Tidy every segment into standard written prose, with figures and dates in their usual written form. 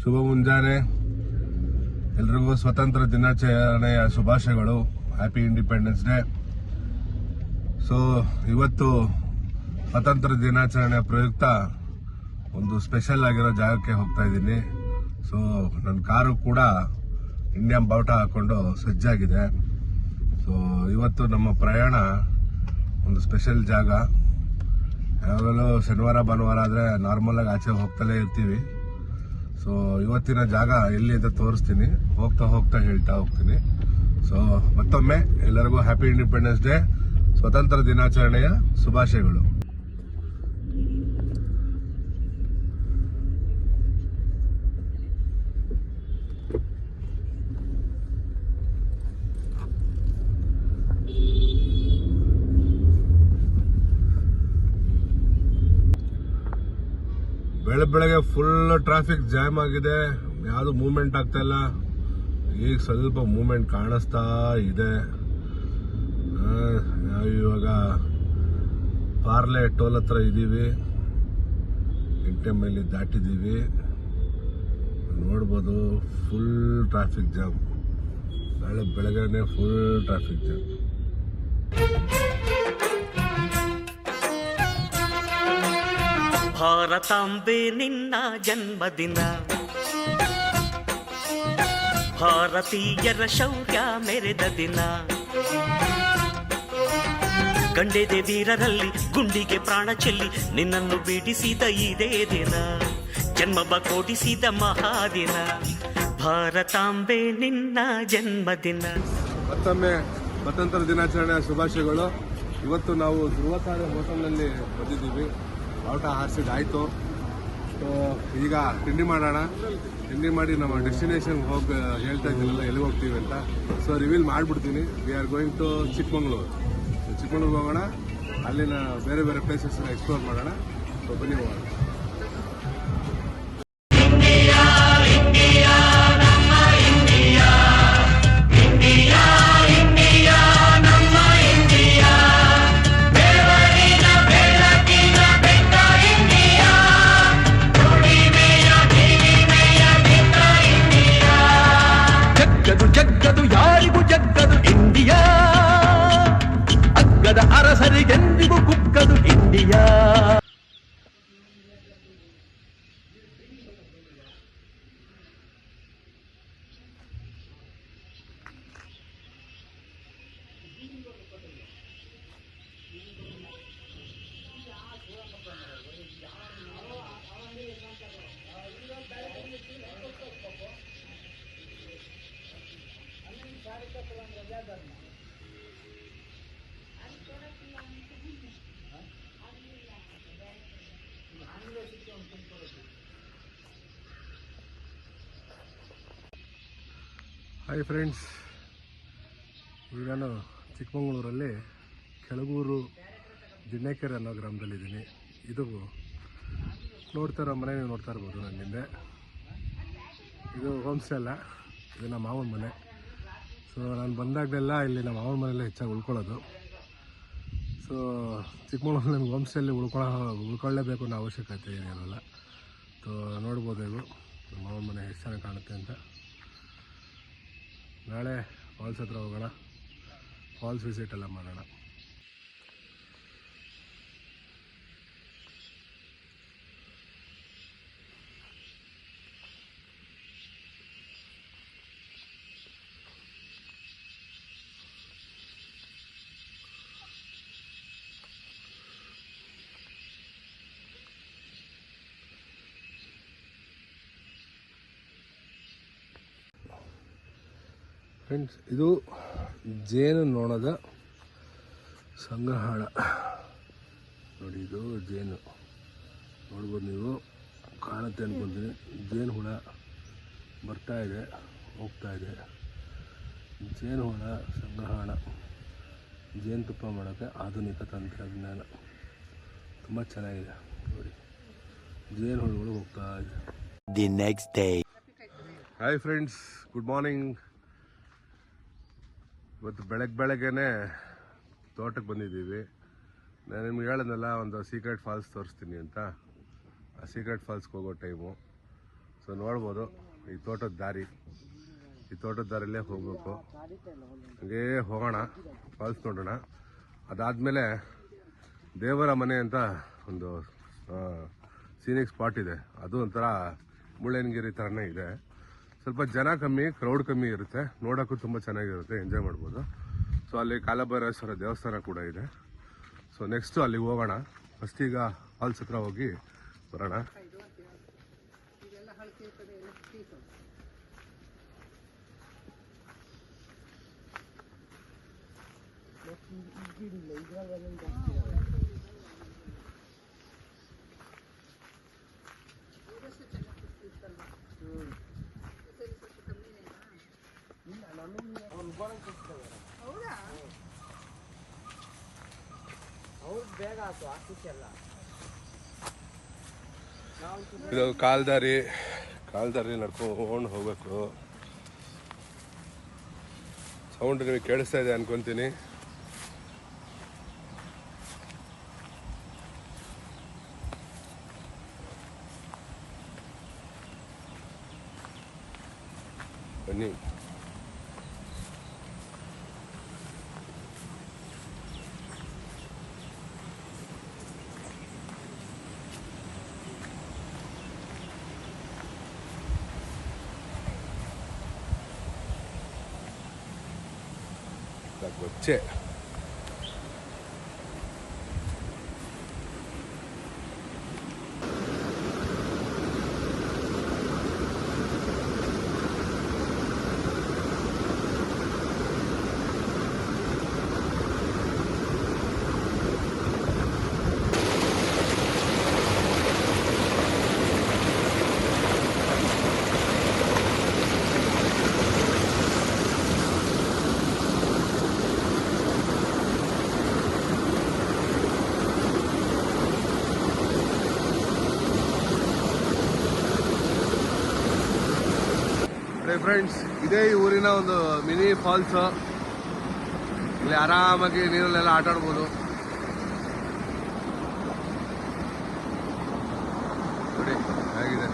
ಶುಭ ಮುಂಜಾನೆ ಎಲ್ರಿಗೂ ಸ್ವತಂತ್ರ ದಿನಾಚರಣೆಯ ಶುಭಾಶಯಗಳು. Happy independence day. ಸೊ ಇವತ್ತು ಸ್ವತಂತ್ರ ದಿನಾಚರಣೆಯ ಪ್ರಯುಕ್ತ ಒಂದು ಸ್ಪೆಷಲ್ ಆಗಿರೋ ಜಾಗಕ್ಕೆ ಹೋಗ್ತಾ ಇದ್ದೀನಿ. ಸೊ ನನ್ನ ಕಾರು ಕೂಡ ಇಂಡಿಯನ್ ಬಾವುಟ ಹಾಕೊಂಡು ಸಜ್ಜಾಗಿದೆ. ಸೊ ಇವತ್ತು ನಮ್ಮ ಪ್ರಯಾಣ ಒಂದು ಸ್ಪೆಷಲ್ ಜಾಗ. ಯಾವಾಗಲೂ ಶನಿವಾರ ಭಾನುವಾರ ಆದರೆ ನಾರ್ಮಲಾಗಿ ಆಚೆ ಹೋಗ್ತಲೇ ಇರ್ತೀವಿ. ಸೊ ಇವತ್ತಿನ ಜಾಗ ಎಲ್ಲಿ ಅಂತ ತೋರಿಸ್ತೀನಿ, ಹೋಗ್ತಾ ಹೇಳ್ತಾ ಹೋಗ್ತೀನಿ. ಸೊ ಮತ್ತೊಮ್ಮೆ ಎಲ್ಲರಿಗೂ ಹ್ಯಾಪಿ ಇಂಡಿಪೆಂಡೆನ್ಸ್ ಡೇ, ಸ್ವತಂತ್ರ ದಿನಾಚರಣೆಯ ಶುಭಾಶಯಗಳು. ಬೆಳಗ್ಗೆ ಫುಲ್ ಟ್ರಾಫಿಕ್ ಜಾಮ್ ಆಗಿದೆ, ಯಾವುದು ಮೂವ್ಮೆಂಟ್ ಆಗ್ತಾ ಇಲ್ಲ. ಈಗ ಸ್ವಲ್ಪ ಮೂವ್ಮೆಂಟ್ ಕಾಣಿಸ್ತಾ ಇದೆ. ಇವಾಗ ಪಾರ್ಲೆ ಟೋಲ್ ಹತ್ರ ಇದ್ದೀವಿ, ಇಂಟೆ ಮೇಲೆ ದಾಟಿದ್ದೀವಿ. ನೋಡ್ಬೋದು ಫುಲ್ ಟ್ರಾಫಿಕ್ ಜಾಮ್. ಬೆಳಗ್ಗೆನೆ ಫುಲ್ ಟ್ರಾಫಿಕ್ ಜಾಮ್. ಭಾರತಾಂಬೆ ನಿನ್ನ ಜನ್ಮದಿನ, ಭಾರತೀಯರ ಶೌರ್ಯ ಮೆರೆದ ದಿನ. ಗಂಡೆದೆ ವೀರರಲ್ಲಿ ಗುಂಡಿಗೆ ಪ್ರಾಣ ಚೆಲ್ಲಿ ನಿನ್ನನ್ನು ಬಿಡಿಸಿದ ಇದೇ ದಿನ, ಜನ್ಮ ಕೊಡಿಸಿದ ಮಹಾದಿನ. ಭಾರತಾಂಬೆ ನಿನ್ನ ಜನ್ಮದಿನ. ಮತ್ತೊಮ್ಮೆ ಸ್ವತಂತ್ರ ದಿನಾಚರಣೆಯ ಶುಭಾಶಯಗಳು. ಇವತ್ತು ನಾವು ಧ್ರುವತಾರೆ ಹೋಟೆಲ್ನಲ್ಲಿ ಬಂದಿದ್ದೀವಿ. ಬಾವುಟ ಹಾರಿಸಿದಾಯಿತು. ಸೊ ಈಗ ತಿಂಡಿ ಮಾಡೋಣ. ತಿಂಡಿ ಮಾಡಿ ನಮ್ಮ ಡೆಸ್ಟಿನೇಷನ್ಗೆ ಹೋಗಿ ಹೇಳ್ತಾ ಇದ್ದೀನಲ್ಲ ಎಲ್ಲಿಗೆ ಹೋಗ್ತೀವಿ ಅಂತ. ಸೊ ರಿವೀಲ್ ಮಾಡಿಬಿಡ್ತೀನಿ. We are going to Chikmagalur. ಚಿಕ್ಕಮಂಗ್ಳೂರಿಗೆ ಹೋಗೋಣ, ಅಲ್ಲಿನ ಬೇರೆ ಬೇರೆ ಪ್ಲೇಸಸ್ನ ಎಕ್ಸ್ಪ್ಲೋರ್ ಮಾಡೋಣ. ಸೊ ಬನ್ನಿ ಹೋಗೋಣ. ಜಗ್ಗದು ಯಾರಿಗೂ ಜಗ್ಗದು ಇಂಡಿಯಾ, ಅಗ್ಗದ ಅರಸರಿಗೆಂದಿಗೂ ಕುಕ್ಕದು ಇಂಡಿಯಾ. ಹಾಯ್ ಫ್ರೆಂಡ್ಸ್, ಈಗ ನಾನು ಚಿಕ್ಕಮಗಳೂರಲ್ಲಿ ಕೆಳಗೂರು ದಿಣ್ಣೆಕೆರೆ ಅನ್ನೋ ಗ್ರಾಮದಲ್ಲಿದ್ದೀನಿ. ಇದು ನೋಡ್ತಾ ಇರೋ ಮನೆ ನೀವು ನೋಡ್ತಾ ಇರ್ಬೋದು ನನ್ನ ಹಿಂದೆ. ಇದು ಹೋಮ್ ಸ್ಟೇ ಅಲ್ಲ, ಇದು ನಮ್ಮ ಮಾವನ ಮನೆ. ಸೊ ನಾನು ಬಂದಾಗಲೆಲ್ಲ ಇಲ್ಲಿ ನಮ್ಮ ಮಾವನ ಮನೆಯಲ್ಲೇ ಹೆಚ್ಚಾಗಿ ಉಳ್ಕೊಳ್ಳೋದು. ಸೊ ಚಿಕ್ಕಮಗಳೂರಲ್ಲಿ ನನಗೆ ಹೋಮ್ ಸ್ಟೇಯಲ್ಲಿ ಉಳ್ಕೊಳ್ಳೇಬೇಕು ಅನ್ನೋ ಅವಶ್ಯಕತೆ ಏನಿರಲ್ಲ. ಸೊ ನೋಡ್ಬೋದು ಇದು ನಮ್ಮ ಮಾವನ ಮನೆ ಎಷ್ಟು ಚೆನ್ನಾಗಿ ಕಾಣುತ್ತೆ ಅಂತ. ನಾಳೆ ಫಾಲ್ಸ್ ಹತ್ರ ಹೋಗೋಣ, ಫಾಲ್ಸ್ ವಿಸಿಟ್ ಎಲ್ಲ ಮಾಡೋಣ. ಫ್ರೆಂಡ್ಸ್, ಇದು ಜೇನು ನೊಣದ ಸಂಗ್ರಹಾಳ ನೋಡಿ. ಇದು ಜೇನು ನೋಡ್ಬೋದು ನೀವು, ಕಾಣುತ್ತೆ ಅಂದ್ಕೊತೀನಿ. ಜೇನು ಹುಳ ಬರ್ತಾ ಇದೆ, ಹೋಗ್ತಾ ಇದೆ. ಜೇನು ಹುಳ ಸಂಗ್ರಹಾಳ, ಜೇನುತುಪ್ಪ ಮಾಡೋಕ್ಕೆ ಆಧುನಿಕ ತಂತ್ರಜ್ಞಾನ ತುಂಬ ಚೆನ್ನಾಗಿದೆ ನೋಡಿ. ಜೇನು ಹುಳುಗಳು ಹೋಗ್ತಾ ಇದೆ. The next day. Hi friends, good morning. ಇವತ್ತು ಬೆಳಗ್ಗೆನೇ ತೋಟಕ್ಕೆ ಬಂದಿದ್ದೀವಿ. ನಾನು ನಿಮ್ಗೆ ಹೇಳಿದ್ನಲ್ಲ ಒಂದು ಸೀಕ್ರೆಟ್ ಫಾಲ್ಸ್ ತೋರಿಸ್ತೀನಿ ಅಂತ. ಆ ಸೀಕ್ರೆಟ್ ಫಾಲ್ಸ್ಗೆ ಹೋಗೋ ಟೈಮು. ಸೊ ನೋಡ್ಬೋದು ಈ ತೋಟದ ದಾರಿ, ಈ ತೋಟದ ದಾರಿಯಲ್ಲೇ ಹೋಗ್ಬೇಕು. ಹಂಗೇ ಹೋಗೋಣ, ಫಾಲ್ಸ್ ನೋಡೋಣ. ಅದಾದಮೇಲೆ ದೇವರ ಮನೆ ಅಂತ ಒಂದು ಸೀನಿಕ್ ಸ್ಪಾಟ್ ಇದೆ. ಅದು ಒಂಥರ ಮುಳ್ಳಯ್ಯನಗಿರಿ ಥರನೇ ಇದೆ. ಸ್ವಲ್ಪ ಜನ ಕಮ್ಮಿ, ಕ್ರೌಡ್ ಕಮ್ಮಿ ಇರುತ್ತೆ, ನೋಡೋಕ್ಕೂ ತುಂಬ ಚೆನ್ನಾಗಿರುತ್ತೆ, ಎಂಜಾಯ್ ಮಾಡ್ಬೋದು. ಸೊ ಅಲ್ಲಿ ಕಾಲಭೈರೇಶ್ವರ ದೇವಸ್ಥಾನ ಕೂಡ ಇದೆ. ಸೊ ನೆಕ್ಸ್ಟು ಅಲ್ಲಿಗೆ ಹೋಗೋಣ. ಫಸ್ಟ್ ಈಗ ಫಾಲ್ಸ್ ಹತ್ರ ಹೋಗಿ ಬರೋಣ. ಇದು ಕಾಲ್ದಾರಿ ನಡ್ಕೊಂಡು ಹೋಗ್ಬೇಕು. ಸೌಂಡ್ ನಿಮಗೆ ಕೇಳಿಸ್ತಾ ಇದೆ ಅನ್ಕೊಂತೀನಿ. ಬನ್ನಿ. వచ్చే ಫ್ರೆಂಡ್ಸ್, ಇದೇ ಈ ಊರಿನ ಒಂದು ಮಿನಿ ಫಾಲ್ಸ್. ಇಲ್ಲಿ ಆರಾಮಾಗಿ ನೀರಲ್ಲೆಲ್ಲ ಆಟ ಆಡ್ಬೋದು. ನೋಡಿ ಹೇಗಿದೆ.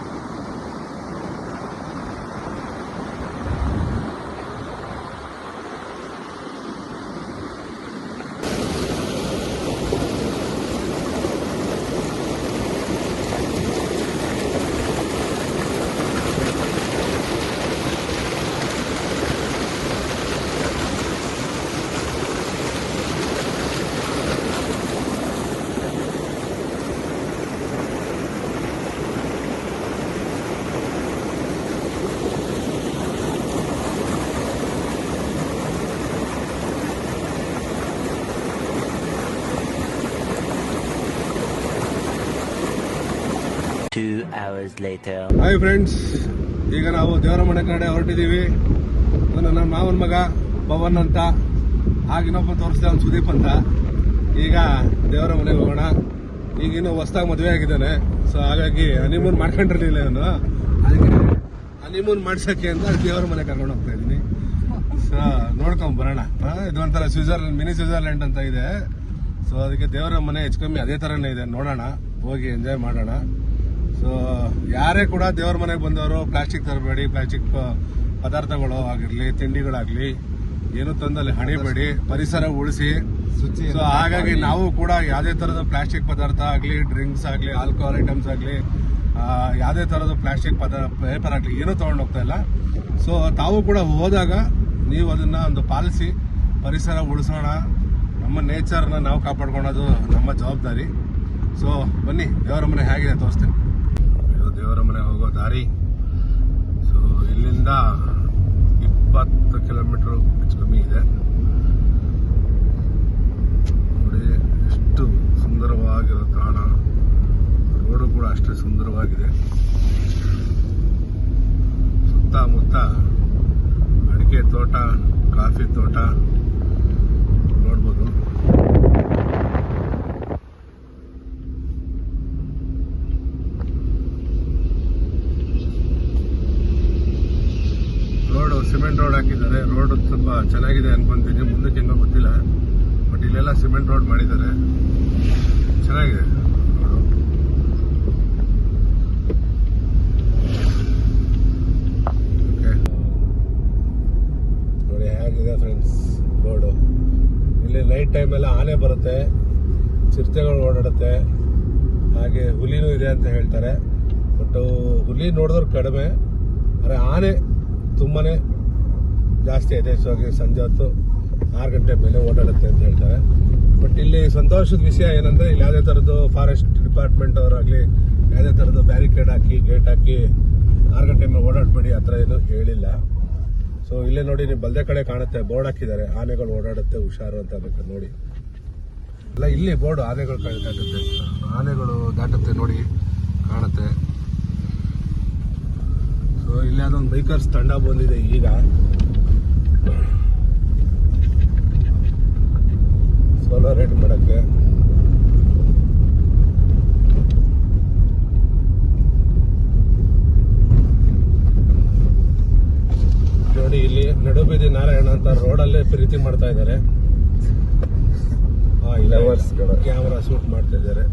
ಹಾಯ್ ಫ್ರೆಂಡ್ಸ್, ಈಗ ನಾವು ದೇವರ ಮನೆ ಕಡೆ ಹೊರಟಿದ್ದೀವಿ. ನನ್ನ ಮಾವನ ಮಗ ಪವನ್ ಅಂತ, ಆಗಿನೊಬ್ಬ ತೋರಿಸ್ದೆ ಅವ್ನು ಸುದೀಪ್ ಅಂತ. ಈಗ ದೇವರ ಮನೆಗೆ ಹೋಗೋಣ. ಈಗಿನ್ನೂ ಹೊಸ್ದಾಗಿ ಮದುವೆ ಆಗಿದ್ದಾನೆ. ಸೊ ಹಾಗಾಗಿ ಹನಿಮೂನ್ ಮಾಡ್ಕೊಂಡಿರ್ಲಿಲ್ಲ ಇವನು. ಅದಕ್ಕೆ ಹನಿಮೂನ್ ಮಾಡ್ಸಕ್ಕೆ ಅಂತ ದೇವರ ಮನೆ ಕರ್ಕೊಂಡು ಹೋಗ್ತಾ ಇದ್ದೀನಿ. ಸೊ ನೋಡ್ಕೊಂಡ್ ಬರೋಣ. ಇದು ಒಂಥರ ಸ್ವಿಟ್ಜರ್ಲೆಂಡ್, ಮಿನಿ ಸ್ವಿಟ್ಜರ್ಲೆಂಡ್ ಅಂತ ಇದೆ. ಸೊ ಅದಕ್ಕೆ ದೇವರ ಮನೆ ಹೆಚ್ಚು ಕಮ್ಮಿ ಅದೇ ಥರನೇ ಇದೆ. ನೋಡೋಣ, ಹೋಗಿ ಎಂಜಾಯ್ ಮಾಡೋಣ. ಸೊ ಯಾರೇ ಕೂಡ ದೇವ್ರ ಮನೆಗೆ ಬಂದವರು ಪ್ಲಾಸ್ಟಿಕ್ ತರಬೇಡಿ. ಪ್ಲಾಸ್ಟಿಕ್ ಪದಾರ್ಥಗಳು ಆಗಿರ್ಲಿ, ತಿಂಡಿಗಳಾಗ್ಲಿ ಏನು ತಂದಲ್ಲಿ ಹಣಿಬೇಡಿ, ಪರಿಸರ ಉಳಿಸಿ. ಸೊ ಹಾಗಾಗಿ ನಾವು ಕೂಡ ಯಾವುದೇ ತರದ ಪ್ಲಾಸ್ಟಿಕ್ ಪದಾರ್ಥ ಆಗಲಿ, ಡ್ರಿಂಕ್ಸ್ ಆಗಲಿ, ಆಲ್ಕೋಹಾಲ್ ಐಟಮ್ಸ್ ಆಗಲಿ, ಯಾವುದೇ ತರದ ಪ್ಲಾಸ್ಟಿಕ್ ಪೇಪರ್ ಆಗಲಿ ಏನೂ ತಗೊಂಡು ಹೋಗ್ತಾ ಇಲ್ಲ. ಸೊ ತಾವು ಕೂಡ ಹೋದಾಗ ನೀವು ಅದನ್ನ ಒಂದು ಪಾಲಿಸಿ, ಪರಿಸರ ಉಳಿಸೋಣ. ನಮ್ಮ ನೇಚರ್ನ ನಾವು ಕಾಪಾಡ್ಕೊಳ್ಳೋದು ನಮ್ಮ ಜವಾಬ್ದಾರಿ. ಸೊ ಬನ್ನಿ, ದೇವರ ಮನೆ ಹೇಗಿದೆ ತೋರಿಸ್ತೇನೆ. ಇದು ದೇವರ ಮನೆ ಹೋಗೋ ದಾರಿ. ಸೊ ಇಲ್ಲಿಂದ 20 ಕಿಲೋಮೀಟರ್ ಹೆಚ್ಚು ಕಮ್ಮಿ ಇದೆ. ನೋಡಿ ಎಷ್ಟು ಸುಂದರವಾಗಿರೋ ತಾಣ. ರೋಡು ಕೂಡ ಅಷ್ಟೇ ಸುಂದರವಾಗಿದೆ. ಸುತ್ತಮುತ್ತ ಅಡಿಕೆ ತೋಟ, ಕಾಫಿ ತೋಟ ನೋಡ್ಬೋದು. ಸಿಮೆಂಟ್ ರೋಡ್ ಹಾಕಿದ್ದಾರೆ. ರೋಡ್ ಸ್ವಲ್ಪ ಚೆನ್ನಾಗಿದೆ ಅನ್ಕೊಂತೀನಿ, ಮುಂದಕ್ಕೆ ಹೆಂಗೋ ಗೊತ್ತಿಲ್ಲ. ಬಟ್ ಇಲ್ಲೆಲ್ಲ ಸಿಮೆಂಟ್ ರೋಡ್ ಮಾಡಿದ್ದಾರೆ, ಚೆನ್ನಾಗಿದೆ ರೋಡು. ಟೈಮೆಲ್ಲ ಆನೆ ಬರುತ್ತೆ, ಚಿರತೆಗಳು ಓಡಾಡುತ್ತೆ, ಹಾಗೆ ಹುಲಿನೂ ಇದೆ ಅಂತ ಹೇಳ್ತಾರೆ. ಬಟ್ ಹುಲಿ ನೋಡಿದ್ರೆ ಕಡಿಮೆ, ಆದರೆ ಆನೆ ತುಂಬಾ ಜಾಸ್ತಿ ಯಥೇಚ್ಛವಾಗಿ ಸಂಜೆ ಹೊತ್ತು 6 ಗಂಟೆ ಮೇಲೆ ಓಡಾಡುತ್ತೆ ಅಂತ ಹೇಳ್ತಾರೆ. ಬಟ್ ಇಲ್ಲಿ ಸಂತೋಷದ ವಿಷಯ ಏನಂದರೆ, ಇಲ್ಲಿ ಯಾವುದೇ ಥರದ್ದು ಫಾರೆಸ್ಟ್ ಡಿಪಾರ್ಟ್ಮೆಂಟ್ ಅವರಾಗಲಿ ಯಾವುದೇ ಥರದ್ದು ಬ್ಯಾರಿಕೇಡ್ ಹಾಕಿ ಗೇಟ್ ಹಾಕಿ 6 ಗಂಟೆ ಮೇಲೆ ಓಡಾಡಬೇಡಿ ಆ ಥರ ಏನೂ ಹೇಳಿಲ್ಲ. ಸೊ ಇಲ್ಲೇ ನೋಡಿ, ನೀವು ಬಲ್ದೆ ಕಡೆ ಕಾಣುತ್ತೆ, ಬೋರ್ಡ್ ಹಾಕಿದ್ದಾರೆ, ಆನೆಗಳು ಓಡಾಡುತ್ತೆ ಹುಷಾರು ಅಂತ ಬೇಕು ನೋಡಿ. ಅಲ್ಲ ಇಲ್ಲಿ ಬೋರ್ಡ್ ಆನೆಗಳು ದಾಟುತ್ತೆ, ಆನೆಗಳು ದಾಟುತ್ತೆ ನೋಡಿ, ಕಾಣುತ್ತೆ. ಸೊ ಇಲ್ಲಿ ಅದೊಂದು ಬೈಕರ್ಸ್ ತಂಡ ಬಂದಿದೆ ಈಗ. ಸೋಲಾರ್ ರೈಡ್ ಮಾಡೋಕ್ಕೆ. ನೋಡಿ ಇಲ್ಲಿ ನಡುಬೀದಿ ನಾರಾಯಣ ಅಂತ ರೋಡಲ್ಲೇ ಪ್ರೀತಿ ಮಾಡ್ತಾ ಇದ್ದಾರೆ. ಕ್ಯಾಮರಾ ಶೂಟ್ ಮಾಡ್ತಾ ಇದ್ದಾರೆ.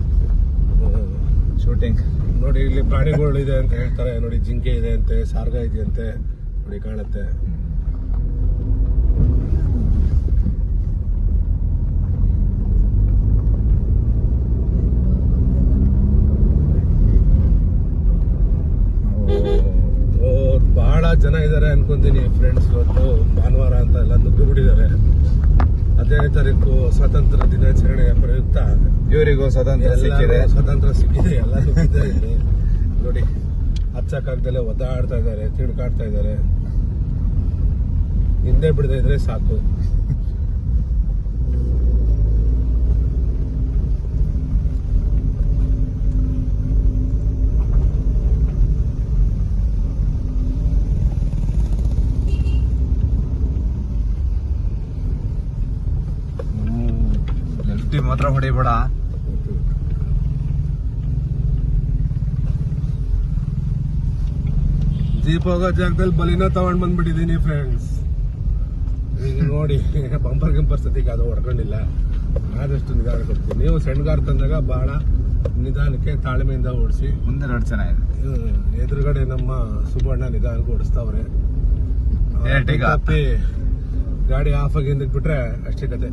ಶೂಟಿಂಗ್ ನೋಡಿ ಇಲ್ಲಿ ಪ್ರಾಣಿಗಳು ಇದೆ ಅಂತ ಹೇಳ್ತಾರೆ. ನೋಡಿ ಜಿಂಕೆ ಇದೆ ಅಂತೆ, ಸಾರ್ಗ ಇದೆಯಂತೆ, ನೋಡಿ ಕಾಣುತ್ತೆ. ಬಹಳ ಜನ ಇದ್ದಾರೆ ಅನ್ಕೊಂತೀನಿ ಫ್ರೆಂಡ್ಸ್. ಇವತ್ತು ಭಾನುವಾರ ಅಂತ ಎಲ್ಲ ನುಗ್ಗಿ ಬಿಟ್ಟಿದ್ದಾರೆ. 15ನೇ ತಾರೀಕು ಸ್ವಾತಂತ್ರ್ಯ ದಿನಾಚರಣೆಯ ಪ್ರಯುಕ್ತ ಇವರಿಗೂ ಸ್ವತಂತ್ರ ಸಿಕ್ಕಿದೆ, ಎಲ್ಲ ನುಗ್ಗಿದ್ದಾರೆ ಇಲ್ಲಿ. ನೋಡಿ ಹಚ್ಚಕ್ಕಾಗ್ದಲ್ಲೇ ಒದ್ದಾಡ್ತಾ ಇದ್ದಾರೆ, ತಿಳ್ಕಾಡ್ತಾ ಇದ್ದಾರೆ. ಹಿಂದೆ ಬಿಡದೇ ಇದ್ರೆ ಸಾಕು. ಮಾತ್ರ ಹೊಡಿಬೇಡ. ಜೀಪ್ ಹೋಗೋ ಜಾಗದಲ್ಲಿ ಬಲಿನ ತಗೊಂಡ್ ಬಂದ್ಬಿಟ್ಟಿದೀನಿ ಫ್ರೆಂಡ್ಸ್. ಈಗ ನೋಡಿ ಬಂಪರ್ ಸದ್ಯಕ್ಕೆ ಅದು ಹೊಡ್ಕೊಂಡಿಲ್ಲ. ಆದಷ್ಟು ನಿಧಾನ ಕೊಡ್ತೀನಿ. ನೀವು ಸಣ್ಣಗಾರ್ ತಂದಾಗ ಬಹಳ ನಿಧಾನಕ್ಕೆ ತಾಳ್ಮೆಯಿಂದ ಓಡಿಸಿ. ಮುಂದೆ ರೋಡ್ ಚೆನ್ನಾಗಿದೆ. ಎದುರುಗಡೆ ನಮ್ಮ ಸುಬ್ಬಣ್ಣ ನಿಧಾನಕ್ಕೆ ಓಡಿಸ್ತಾವ್ರೆ. ತಪ್ಪಿ ಗಾಡಿ ಆಫ್ ಆಗಿ ಹಿಂದಕ್ಕೆ ಬಿಟ್ರೆ ಅಷ್ಟೇ ಕತೆ.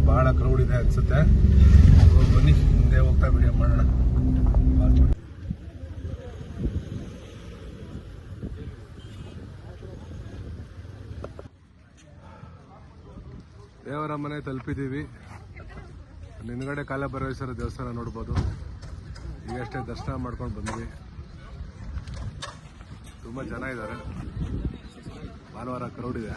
ಬಹಳ ಕ್ರೌಡ್ ಇದೆ ಅನ್ಸುತ್ತೆ. ಬನ್ನಿ ಮುಂದೆ ಹೋಗ್ತಾ ವಿಡಿಯೋ ಮಾಡೋಣ. ದೇವರ ಮನೆ ತಲುಪಿದ್ದೀವಿ. ಹಿಂದ್ಗಡೆ ಕಾಲಭೈರವೇಶ್ವರ ದೇವಸ್ಥಾನ ನೋಡ್ಬೋದು. ಈಗಷ್ಟೇ ದರ್ಶನ ಮಾಡ್ಕೊಂಡು ಬಂದ್ವಿ. ತುಂಬ ಜನ ಇದ್ದಾರೆ, ಭಾನುವಾರ ಕ್ರೌಡ್ ಇದೆ.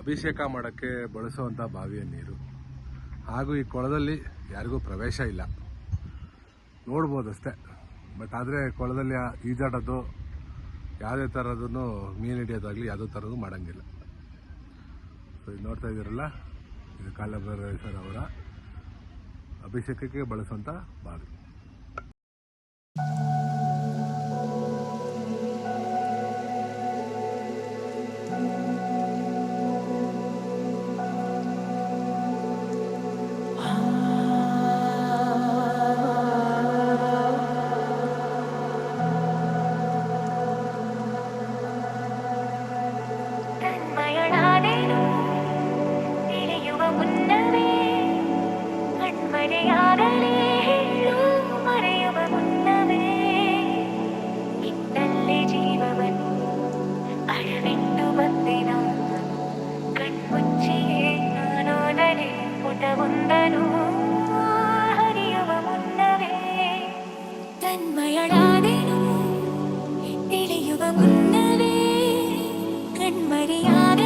ಅಭಿಷೇಕ ಮಾಡೋಕ್ಕೆ ಬಳಸುವಂಥ ಬಾವಿಯ ನೀರು. ಹಾಗೂ ಈ ಕೊಳದಲ್ಲಿ ಯಾರಿಗೂ ಪ್ರವೇಶ ಇಲ್ಲ, ನೋಡ್ಬೋದಷ್ಟೇ. ಬಟ್ ಆದರೆ ಕೊಳದಲ್ಲಿ ಈಜಾಡೋದು, ಯಾವುದೇ ಥರದೂ ಮೀನು ಹಿಡಿಯೋದಾಗಲಿ ಯಾವುದೇ ಥರದ್ದು ಮಾಡೋಂಗಿಲ್ಲ. ಸೊ ಇದು ನೋಡ್ತಾ ಇದ್ದೀರಲ್ಲ, ಇದು ಕಾಲಭೈರವೇಶ್ವರ ಅವರ ಅಭಿಷೇಕಕ್ಕೆ ಬಳಸುವಂಥ ಬಾವಿ. ತನ್ಮಯಳಾದೆನು ತಿಳಿಯುವ ಮುನ್ನವೇ ಕಣ್ಮರೆಯಾದ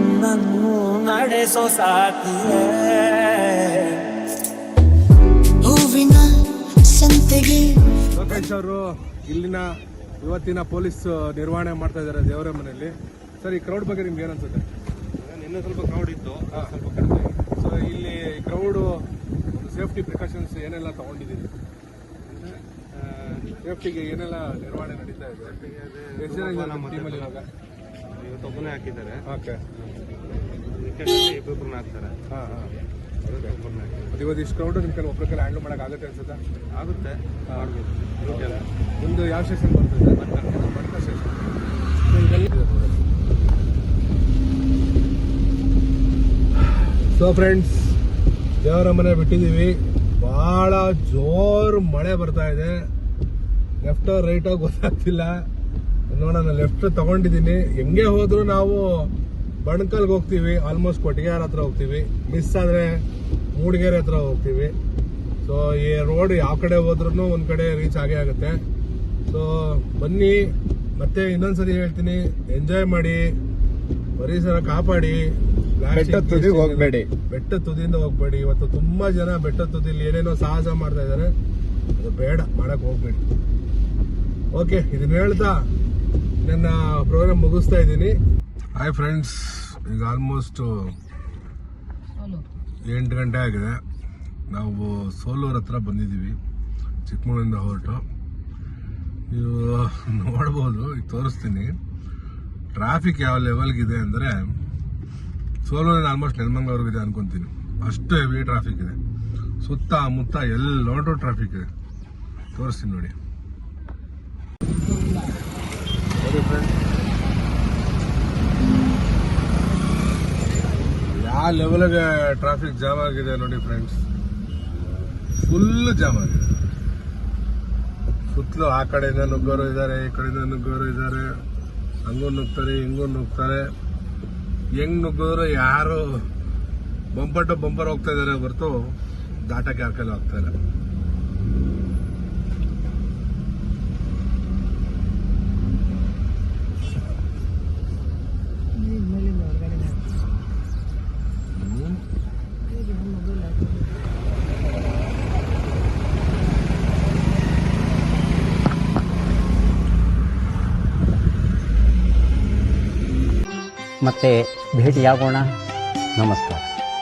ನನ್ನನ್ನು ನಡೆಸೋ ಸಾಕಿಯೇ ಹೂವಿನ ಸಂತೆಗೆ. ಲೋಕೇಶ್ ಅವರು ಇಲ್ಲಿನ ಇವತ್ತಿನ ಪೊಲೀಸ್ ನಿರ್ವಹಣೆ ಮಾಡ್ತಾ ಇದ್ದಾರೆ ದೇವರ ಮನೆಯಲ್ಲಿ. ಸರ್, ಈ ಕ್ರೌಡ್ ಬಗ್ಗೆ ನಿಮ್ಗೆ ಏನನ್ಸುತ್ತೆ? ನಿನ್ನೆ ಸ್ವಲ್ಪ ಕ್ರೌಡ್ ಇತ್ತು, ಸ್ವಲ್ಪ ಕಡಿಮೆ. ಸೊ ಇಲ್ಲಿ ಕ್ರೌಡು ಸೇಫ್ಟಿ ಪ್ರಿಕಾಷನ್ಸ್ ಏನೆಲ್ಲ ತಗೊಂಡಿದ್ದೀರಿ? ಸೇಫ್ಟಿಗೆ ಏನೆಲ್ಲ ನಿರ್ವಹಣೆ ನಡೀತಾ ಇದೆ? ಎಷ್ಟು ಜನ ಇದ್ದಾರೆ ನಮ್ಮ ಟೀಮಲ್ಲಿ ಇವಾಗ? ಇವತ್ತು ಒಬ್ಬನೇ ಹಾಕಿದ್ದಾರೆ, ಓಕೆ. ಇಬ್ಬರನ್ನ ಹಾಕ್ತಾರೆ. ಹಾಂ ಹಾಂ. ಒಬ್ಬರನ್ನ ಹಾಕ್ತಾರೆ. ಇವತ್ತು ಇಷ್ಟು ಕ್ರೌಡು ನಿಮ್ಮ ಕೈಲಿ ಒಬ್ಬರ ಕೈಲಿ ಹ್ಯಾಂಡಲ್ ಮಾಡೋಕೆ ಆಗುತ್ತೆ ಅನ್ಸುತ್ತಾ? ಆಗುತ್ತೆ, ಮಾಡ್ಬೋದು. ಒಂದು ಯಾವ ಸ್ಟೇಷನ್ ಬರ್ತದೆ? ಭಟ್ಕಳ ಸ್ಟೇಷನ್. ಸೊ ಫ್ರೆಂಡ್ಸ್, ದೇವರ ಮನೆ ಬಿಟ್ಟಿದ್ದೀವಿ. ಭಾಳ ಜೋರು ಮಳೆ ಬರ್ತಾ ಇದೆ. ಲೆಫ್ಟೋ ರೈಟೋ ಗೊತ್ತಾಗ್ತಿಲ್ಲ. ನೋಡೋಣ, ಲೆಫ್ಟ್ ತಗೊಂಡಿದ್ದೀನಿ. ಹೆಂಗೆ ಹೋದ್ರು ನಾವು ಬಣಕಲ್ಗೆ ಹೋಗ್ತೀವಿ, ಆಲ್ಮೋಸ್ಟ್ ಕೊಟ್ಟಿಗೆಹಾರ ಹತ್ರ ಹೋಗ್ತೀವಿ. ಮಿಸ್ ಆದರೆ ಮೂಡಿಗೆರೆ ಹತ್ರ ಹೋಗ್ತೀವಿ. ಸೊ ಈ ರೋಡ್ ಯಾವ ಕಡೆ ಹೋದ್ರೂ ಒಂದು ಕಡೆ ರೀಚ್ ಆಗೇ ಆಗುತ್ತೆ. ಸೊ ಬನ್ನಿ, ಮತ್ತೆ ಇನ್ನೊಂದ್ಸರಿ ಹೇಳ್ತೀನಿ, ಎಂಜಾಯ್ ಮಾಡಿ, ಪರಿಸರ ಕಾಪಾಡಿ. ಬೆಟ್ಟದ ತುದಿಗೆ ಹೋಗ್ಬೇಡಿ. ಬೆಟ್ಟದ ತುದಿಯಿಂದ ಹೋಗ್ಬೇಡಿ. ಇವತ್ತು ತುಂಬಾ ಜನ ಬೆಟ್ಟದ ತುದಿಲಿ ಏನೇನೋ ಸಾಹಸ ಮಾಡ್ತಾ ಇದ್ದಾರೆ. ಅದು ಬೇಡ, ಮಾಡಕ್ ಹೋಗ್ಬೇಡಿ. ಓಕೆ, ಇದನ್ನ ಹೇಳ್ತಾ ನನ್ನ ಪ್ರೋಗ್ರಾಮ್ ಮುಗಿಸ್ತಾ ಇದ್ದೀನಿ. ಹಾಯ್ ಫ್ರೆಂಡ್ಸ್, ಈಗ ಆಲ್ಮೋಸ್ಟ್ 8 ಗಂಟೆ ಆಗಿದೆ. ನಾವು ಸೋಲೂರ್ ಹತ್ರ ಬಂದಿದ್ದೀವಿ, ಚಿಕ್ಕಮಗಳೂರಿಂದ ಹೊರಟು. ನೀವು ನೋಡ್ಬೋದು, ಈಗ ತೋರಿಸ್ತೀನಿ ಟ್ರಾಫಿಕ್ ಯಾವ ಲೆವೆಲ್ಗಿದೆ ಅಂದರೆ, ಸೋಲೂರಿಂದ ಆಲ್ಮೋಸ್ಟ್ ನೆಲಮಂಗಲವರೆಗಿದೆ ಅನ್ಕೊಂತೀನಿ. ಅಷ್ಟು ಹೆವಿ ಟ್ರಾಫಿಕ್ ಇದೆ. ಸುತ್ತಮುತ್ತ ಎಲ್ಲೋಟು ಟ್ರಾಫಿಕ್ ಇದೆ. ತೋರಿಸ್ತೀನಿ ನೋಡಿ. ಯಾವ ಲೆವೆಲ್ಗೆ ಟ್ರಾಫಿಕ್ ಜಾಮ್ ಆಗಿದೆ ನೋಡಿ ಫ್ರೆಂಡ್ಸ್. ಫುಲ್ ಜಾಮ್ ಆಗಿದೆ. ಸುತ್ತಲೂ ಆ ಕಡೆಯಿಂದ ನುಗ್ಗೋರು ಇದ್ದಾರೆ, ಈ ಕಡೆಯಿಂದ ನುಗ್ಗೋರು ಇದ್ದಾರೆ. ಹಂಗೂ ನುಗ್ತಾರೆ, ಹಿಂಗೂ ನುಗ್ತಾರೆ. ಹೆಂಗ್ ನುಗ್ಗಿದ್ರು ಯಾರು ಬಂಪರ್ ಟು ಬಂಪರ್ ಹೋಗ್ತಾ ಇದಾರೆ ಹೊರತು ದಾಟಕ್ಕೆ ಯಾರ ಕೈಲಿ ಹೋಗ್ತಾ ಇಲ್ಲ. ಮತ್ತೆ ಭೇಟಿಯಾಗೋಣ. ನಮಸ್ಕಾರ.